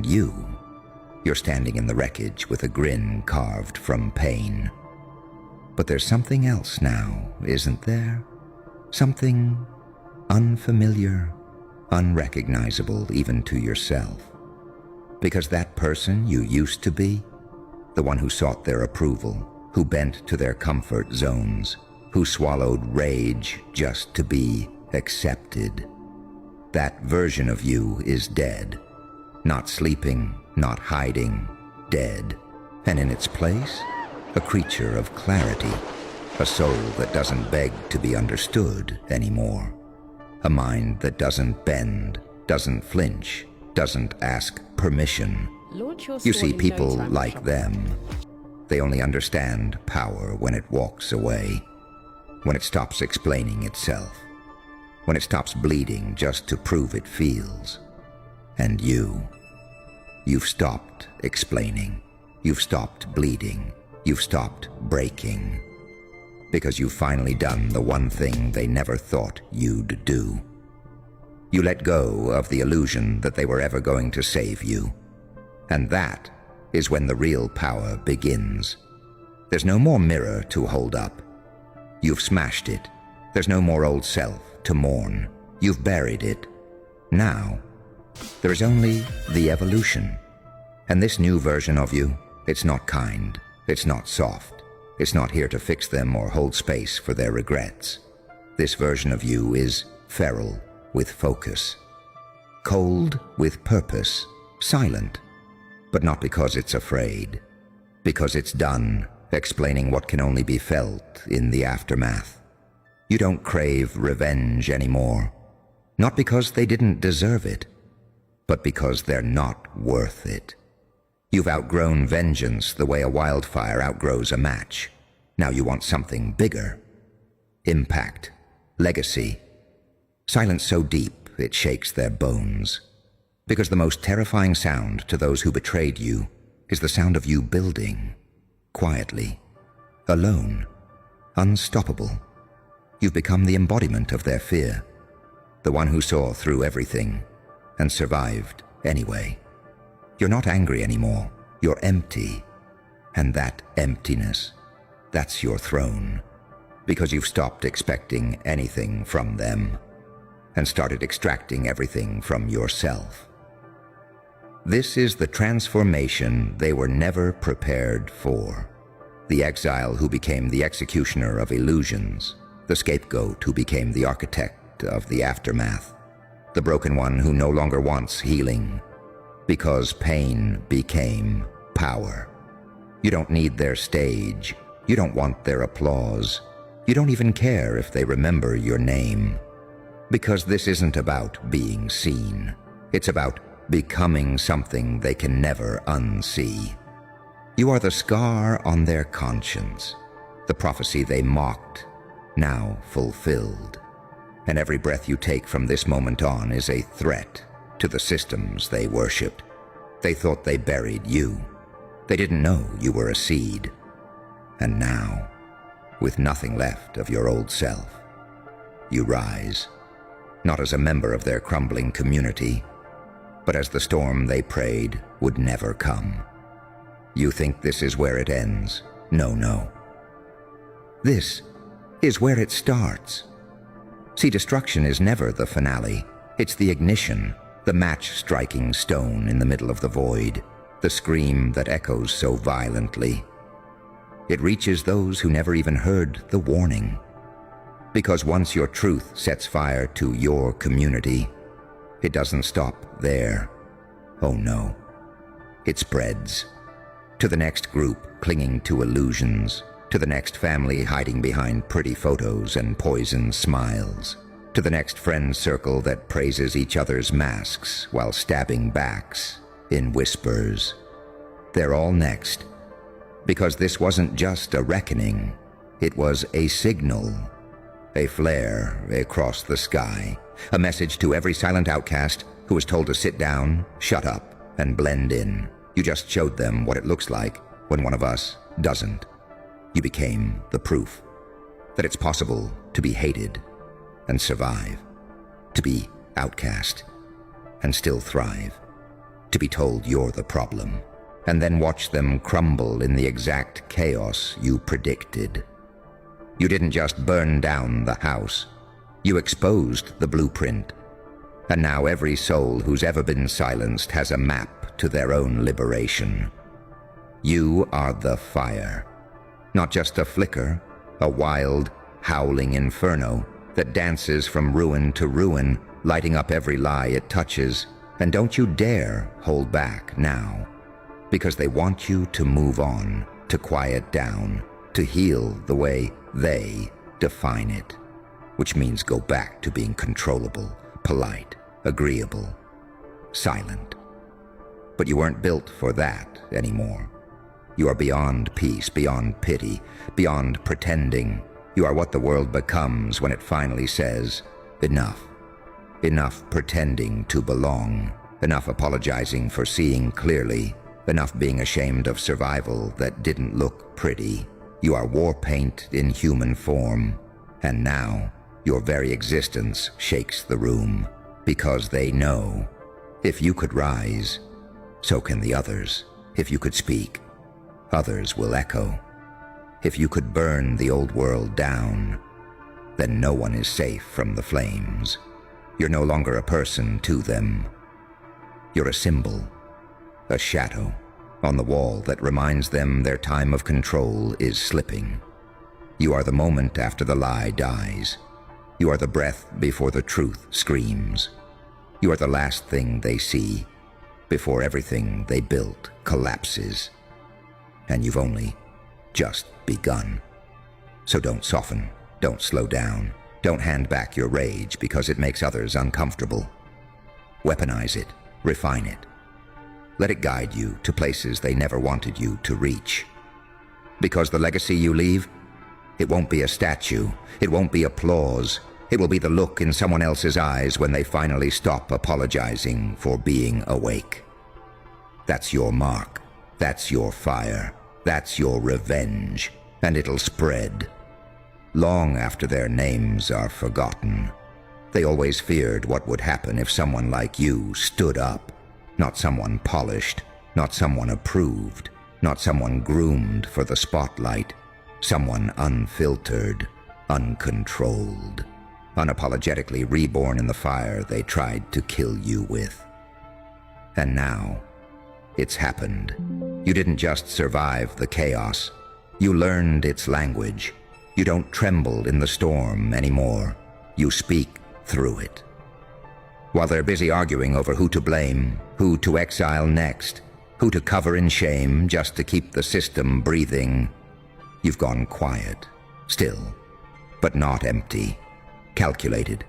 And you're standing in the wreckage with a grin carved from pain. But there's something else now, isn't there? Something unfamiliar, unrecognizable even to yourself. Because that person you used to be, the one who sought their approval, who bent to their comfort zones, who swallowed rage just to be accepted, that version of you is dead. Not sleeping, not hiding, dead. And in its place, a creature of clarity, a soul that doesn't beg to be understood anymore, a mind that doesn't bend, doesn't flinch, doesn't ask permission. You see, people like them, they only understand power when it walks away, when it stops explaining itself, when it stops bleeding just to prove it feels. And you've stopped explaining, you've stopped bleeding, you've stopped breaking, because you've finally done the one thing they never thought you'd do. You let go of the illusion that they were ever going to save you. And that is when the real power begins. There's no more mirror to hold up. You've smashed it. There's no more old self to mourn. You've buried it. Now, there is only the evolution. And this new version of you, it's not kind. It's not soft. It's not here to fix them or hold space for their regrets. This version of you is feral with focus, cold with purpose, silent, but not because it's afraid, because it's done explaining what can only be felt in the aftermath. You don't crave revenge anymore, not because they didn't deserve it, but because they're not worth it. You've outgrown vengeance the way a wildfire outgrows a match. Now you want something bigger. Impact, legacy, silence so deep it shakes their bones. Because the most terrifying sound to those who betrayed you is the sound of you building, quietly, alone, unstoppable. You've become the embodiment of their fear, the one who saw through everything and survived anyway. You're not angry anymore, you're empty. And that emptiness, that's your throne, because you've stopped expecting anything from them and started extracting everything from yourself. This is the transformation they were never prepared for. The exile who became the executioner of illusions, the scapegoat who became the architect of the aftermath, the broken one who no longer wants healing, because pain became power. You don't need their stage. You don't want their applause. You don't even care if they remember your name. Because this isn't about being seen. It's about becoming something they can never unsee. You are the scar on their conscience, the prophecy they mocked, now fulfilled. And every breath you take from this moment on is a threat to the systems they worshipped. They thought they buried you. They didn't know you were a seed. And now, with nothing left of your old self, you rise, not as a member of their crumbling community, but as the storm they prayed would never come. You think this is where it ends? No. This is where it starts. See, destruction is never the finale. It's the ignition, the match-striking stone in the middle of the void, the scream that echoes so violently. It reaches those who never even heard the warning. Because once your truth sets fire to your community, it doesn't stop there. Oh no. It spreads. To the next group clinging to illusions, to the next family hiding behind pretty photos and poisoned smiles, to the next friend circle that praises each other's masks while stabbing backs in whispers. They're all next. Because this wasn't just a reckoning, it was a signal, a flare across the sky, a message to every silent outcast who was told to sit down, shut up, and blend in. You just showed them what it looks like when one of us doesn't. You became the proof that it's possible to be hated and survive, to be outcast and still thrive, to be told you're the problem, and then watch them crumble in the exact chaos you predicted. You didn't just burn down the house, you exposed the blueprint, and now every soul who's ever been silenced has a map to their own liberation. You are the fire, not just a flicker, a wild, howling inferno that dances from ruin to ruin, lighting up every lie it touches. And don't you dare hold back now, because they want you to move on, to quiet down, to heal the way they define it, which means go back to being controllable, polite, agreeable, silent. But you weren't built for that anymore. You are beyond peace, beyond pity, beyond pretending. You are what the world becomes when it finally says, enough. Enough pretending to belong, enough apologizing for seeing clearly, enough being ashamed of survival that didn't look pretty. You are war paint in human form, and now your very existence shakes the room, because they know if you could rise, so can the others. If you could speak, others will echo. If you could burn the old world down, then no one is safe from the flames. You're no longer a person to them. You're a symbol, a shadow on the wall that reminds them their time of control is slipping. You are the moment after the lie dies. You are the breath before the truth screams. You are the last thing they see before everything they built collapses. And you've only just begun. So don't soften, don't slow down. Don't hand back your rage because it makes others uncomfortable. Weaponize it, refine it. Let it guide you to places they never wanted you to reach. Because the legacy you leave, it won't be a statue, it won't be applause. It will be the look in someone else's eyes when they finally stop apologizing for being awake. That's your mark, that's your fire, that's your revenge, and it'll spread. Long after their names are forgotten. They always feared what would happen if someone like you stood up. Not someone polished, not someone approved, not someone groomed for the spotlight. Someone unfiltered, uncontrolled, unapologetically reborn in the fire they tried to kill you with. And now, it's happened. You didn't just survive the chaos. You learned its language. You don't tremble in the storm anymore. You speak through it. While they're busy arguing over who to blame, who to exile next, who to cover in shame just to keep the system breathing, you've gone quiet, still, but not empty, calculated.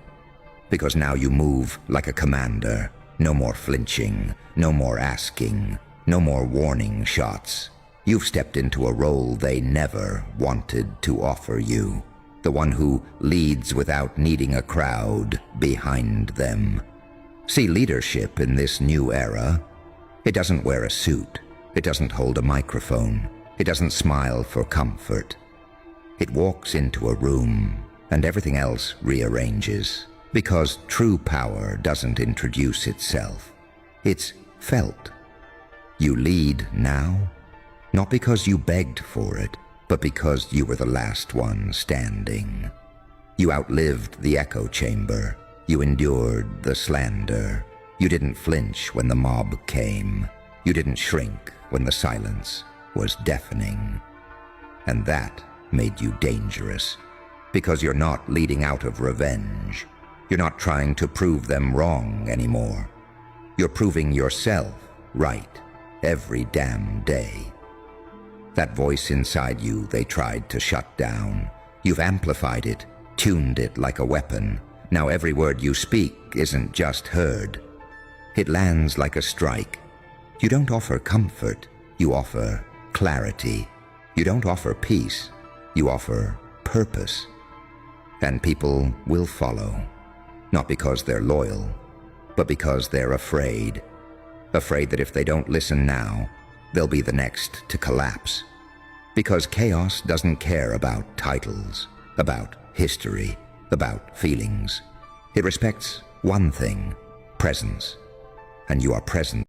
Because now you move like a commander. No more flinching, no more asking, no more warning shots. You've stepped into a role they never wanted to offer you. The one who leads without needing a crowd behind them. See leadership in this new era. It doesn't wear a suit. It doesn't hold a microphone. It doesn't smile for comfort. It walks into a room and everything else rearranges. Because true power doesn't introduce itself. It's felt. You lead now. Not because you begged for it, but because you were the last one standing. You outlived the echo chamber. You endured the slander. You didn't flinch when the mob came. You didn't shrink when the silence was deafening. And that made you dangerous, because you're not leading out of revenge. You're not trying to prove them wrong anymore. You're proving yourself right every damn day. That voice inside you they tried to shut down. You've amplified it, tuned it like a weapon. Now every word you speak isn't just heard. It lands like a strike. You don't offer comfort, you offer clarity. You don't offer peace, you offer purpose. And people will follow, not because they're loyal, but because they're afraid. Afraid that if they don't listen now, they'll be the next to collapse. Because chaos doesn't care about titles, about history, about feelings. It respects one thing, presence. And you are present.